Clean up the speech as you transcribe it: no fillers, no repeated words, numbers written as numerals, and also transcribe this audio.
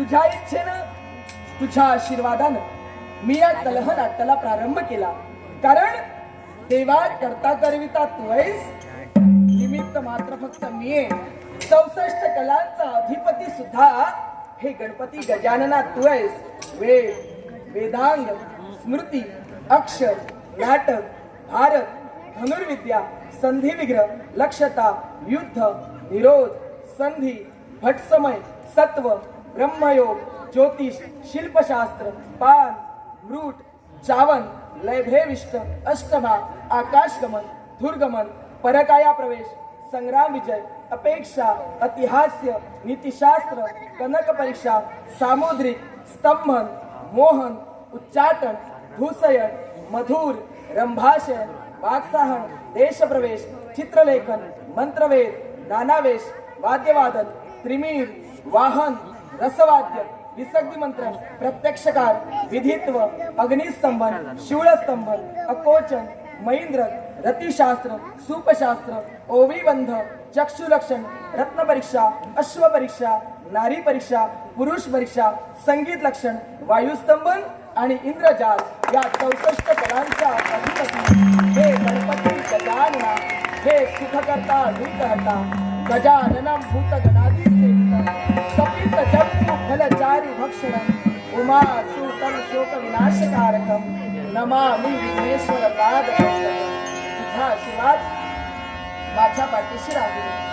तुझ्या इच्छेनं तुझ्या आशीर्वादानं मी या कलह नाट्याला प्रारंभ केला. कारण देवा करता करविता तू आहेस, निमित्त मात्र फक्त मी आहे. 64 कलांचा अधिपती सुद्धा हे गणपती गजानना तू आहेस. वेद, वेदांग, स्मृती, अक्षर, नाटक, भारत, धनुर्विद्या, संधी विग्रह, लक्षता, युद्ध, निरोध, संधी, भटसमय, सत्व, ब्रह्मयोग, ज्योतिष, शिल्पशास्त्र, पान, मृट, चावन, लयभेविष्ट, अष्टमा, आकाशगमन, धुर्गमन, परकाया प्रवेश, संग्राम विजय, अपेक्षा, अतिहास्य, नीतिशास्त्र, कनक परीक्षा, सामुद्रिक, स्तंभन, मोहन, उच्चाटन, धूसयन, मधुर, रंभाशयन, वाक्साहन, देशप्रवेश, चित्रलेखन, मंत्रवेद, नानावेश, वाद्यवादन, त्रिमीर, वाहन, रसवाद्य, विसर्गी मंत्र, प्रत्यक्षकार, विधित्व, अग्निस्तंभन, शूळस्तंभन, अकोचन, महेंद्र, रतिशास्त्र, सूपशास्त्र, ओवीबंध, चक्षुलक्षण, रत्नपरीक्षा, अश्वपरीक्षा, नारी परीक्षा, पुरुष परीक्षा, संगीत लक्षण, वायुस्तंभन आणि इंद्रजाल या 64 कलांचा अधिपती हे गणपती गजानना, हे सुखकर्ता दुःखहर्ता, गजाननं भूतगणाधी सेवितं, कपित जंतु फलचारी भक्षणं, उमा सूतं शोक विनाशकारकं, नमामि विघ्नेश्वर पादपद्मं. तुझा आशीर्वाद माझ्या पाठीशी राहू दे.